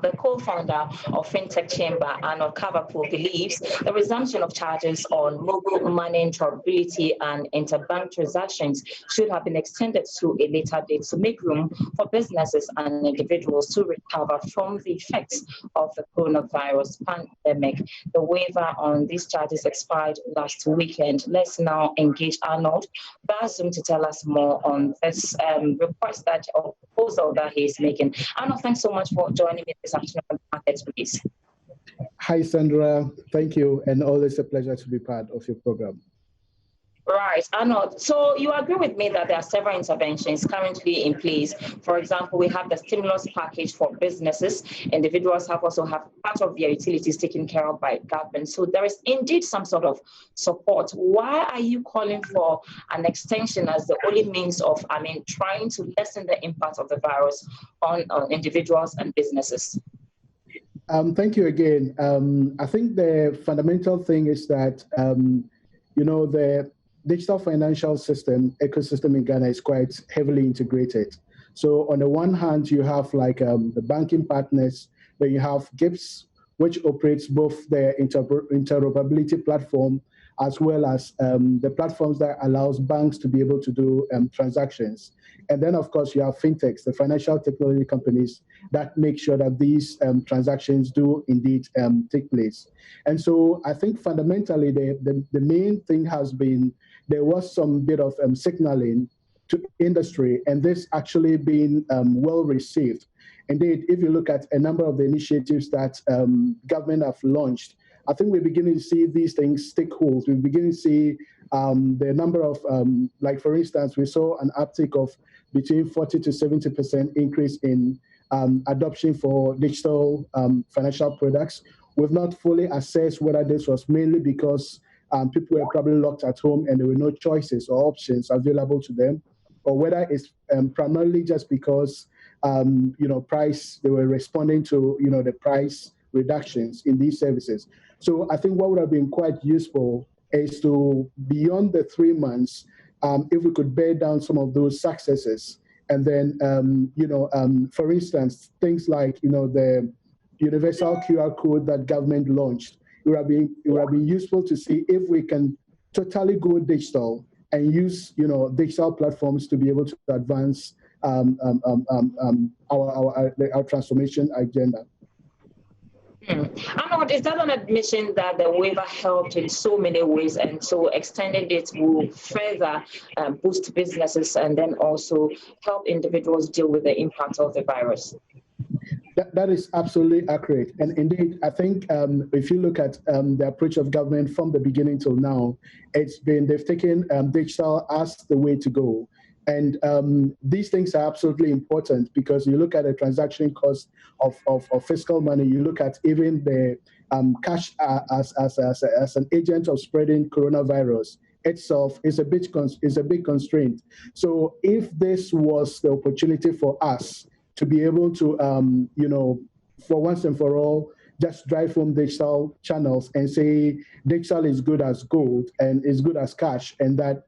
the co-founder of FinTech Chamber, Arnold Kavapo, believes the resumption of charges on mobile money interoperability and interbank transactions should have been extended to a later date to make room for businesses and individuals to recover from the effects of the coronavirus pandemic. The waiver on these charges expired last weekend. Let's now engage Arnold via Zoom to tell us more on this request or proposal that he is making. Arnold, thanks so much for joining me this afternoon on Markets, please. Hi, Sandra. Thank you, and always a pleasure to be part of your program. Right, Arnold. So you agree with me that there are several interventions currently in place. For example, we have the stimulus package for businesses. Individuals have also have part of their utilities taken care of by government. So there is indeed some sort of support. Why are you calling for an extension as the only means of, trying to lessen the impact of the virus on individuals and businesses? Thank you again. I think the fundamental thing is that, the digital financial ecosystem in Ghana is quite heavily integrated. So on the one hand, you have the banking partners, then you have GIPS, which operates both the interoperability platform as well as the platforms that allows banks to be able to do transactions. And then, of course, you have fintechs, the financial technology companies that make sure that these transactions do indeed take place. And so I think fundamentally the main thing has been there was some bit of signaling to industry, and this actually been well received. Indeed, if you look at a number of the initiatives that government have launched, I think we're beginning to see these things take hold. We're beginning to see the number of, for instance, we saw an uptick of between 40 to 70% increase in adoption for digital financial products. We've not fully assessed whether this was mainly because people were probably locked at home and there were no choices or options available to them, or whether it's primarily just because, price, they were responding to, the price reductions in these services. So I think what would have been quite useful is to, beyond the 3 months, if we could bear down some of those successes, and then, for instance, things like, the universal QR code that government launched, it would have been useful to see if we can totally go digital and use, digital platforms to be able to advance our transformation agenda. Arnold, is that an admission that the waiver helped in so many ways, and so extending it will further boost businesses and then also help individuals deal with the impact of the virus? That is absolutely accurate. And indeed, I think if you look at the approach of government from the beginning till now, they've taken digital as the way to go. And these things are absolutely important because you look at the transaction cost of fiscal money, you look at even the cash as an agent of spreading coronavirus itself is a big constraint. So if this was the opportunity for us to be able to, for once and for all, just drive home digital channels and say digital is good as gold and is good as cash, and that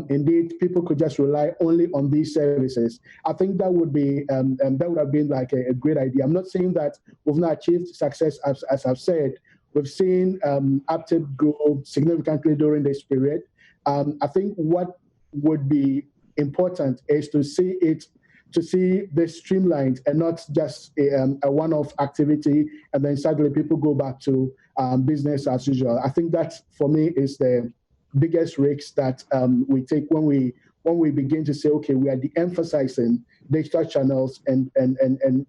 indeed people could just rely only on these services, I think that would be that would have been like a great idea. I'm not saying that we've not achieved success, as I've said. We've seen uptake grow significantly during this period. I think what would be important is to see this streamlined and not just a one-off activity, and then suddenly people go back to business as usual. I think that, for me, is the biggest risk that we take when we begin to say, okay, we are de-emphasizing digital channels and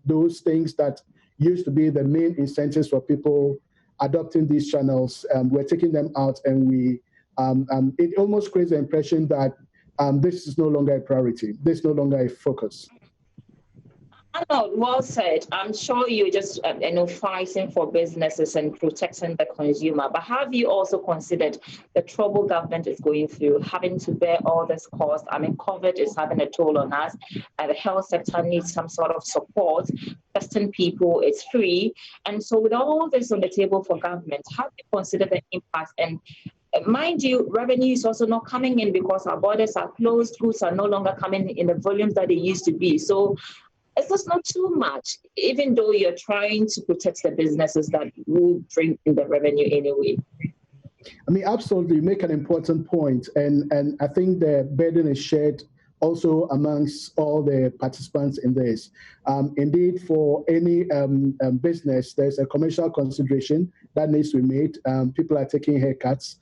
those things that used to be the main incentives for people adopting these channels. We're taking them out, and it almost creates the impression that this is no longer a priority. This is no longer a focus. Arnold, well said. I'm sure you're just fighting for businesses and protecting the consumer. But have you also considered the trouble government is going through, having to bear all this cost? COVID is having a toll on us, and the health sector needs some sort of support. Testing people is free, and so with all this on the table for government, have you considered the impact? And mind you, revenue is also not coming in because our borders are closed. Goods are no longer coming in the volumes that they used to be. So Is this not too much, even though you're trying to protect the businesses that will bring in the revenue anyway? I mean, absolutely, you make an important point, and I think the burden is shared also amongst all the participants in this. Indeed, for any business, there's a commercial consideration that needs to be made. People are taking haircuts.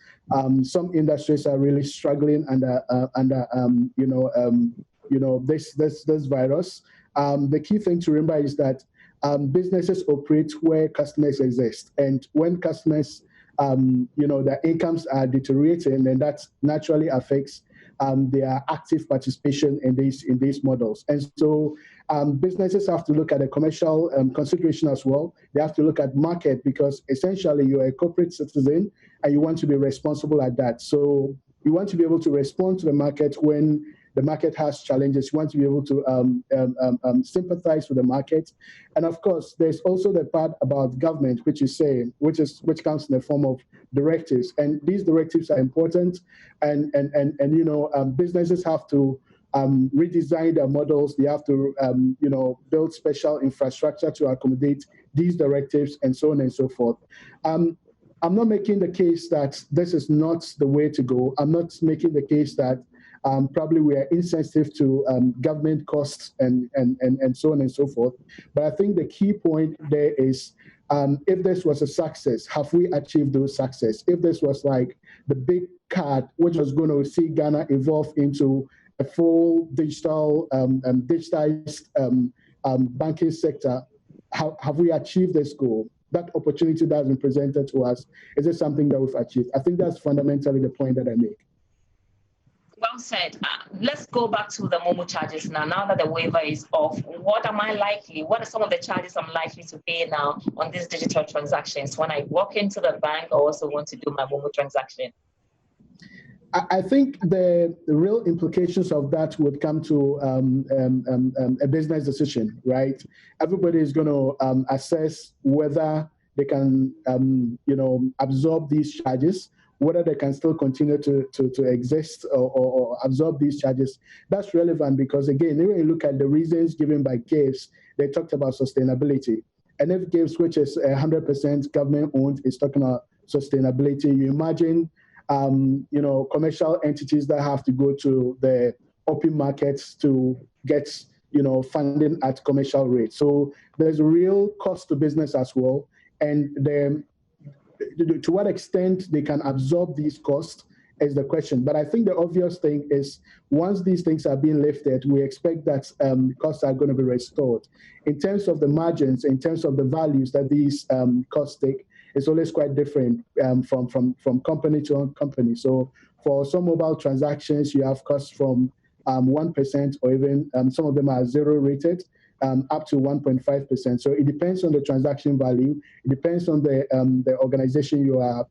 Some industries are really struggling under this virus. The key thing to remember is that businesses operate where customers exist, and when customers their incomes are deteriorating, and that naturally affects their active participation in these models. And so businesses have to look at a commercial consideration as well. They have to look at market, because essentially you're a corporate citizen and you want to be responsible at that. So you want to be able to respond to the market when the market has challenges. You want to be able to sympathize with the market. And of course, there's also the part about government, which comes in the form of directives. And these directives are important. And businesses have to redesign their models. They have to, build special infrastructure to accommodate these directives, and so on and so forth. I'm not making the case that this is not the way to go. I'm not making the case that probably we are insensitive to government costs and so on and so forth. But I think the key point there is, if this was a success, have we achieved those success? If this was like the big card, which was going to see Ghana evolve into a full digitized banking sector, have we achieved this goal? That opportunity that has been presented to us, is it something that we've achieved? I think that's fundamentally the point that I make. Well said. Let's go back to the MoMo charges now. Now that the waiver is off, what are some of the charges I'm likely to pay now on these digital transactions when I walk into the bank or also want to do my MoMo transaction? I think the real implications of that would come to a business decision, right? Everybody is going to assess whether they can, absorb these charges, whether they can still continue to exist or absorb these charges. That's relevant because, again, when you look at the reasons given by GAFES, they talked about sustainability. And if GAFES, which is 100% government-owned, is talking about sustainability, you imagine commercial entities that have to go to the open markets to get, funding at commercial rates. So there's a real cost to business as well. And to what extent they can absorb these costs is the question. But I think the obvious thing is, once these things are being lifted, we expect that costs are going to be restored. In terms of the margins, in terms of the values that these costs take, it's always quite different from company to company. So for some mobile transactions, you have costs from 1%, or even some of them are zero rated, up to 1.5%. So it depends on the transaction value. It depends on the organization you are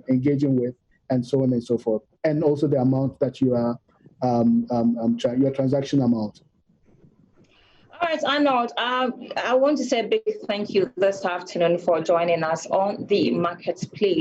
engaging with, and so on and so forth. And also the amount that you are, your transaction amount. All right, Arnold, I want to say a big thank you this afternoon for joining us on the Marketplace.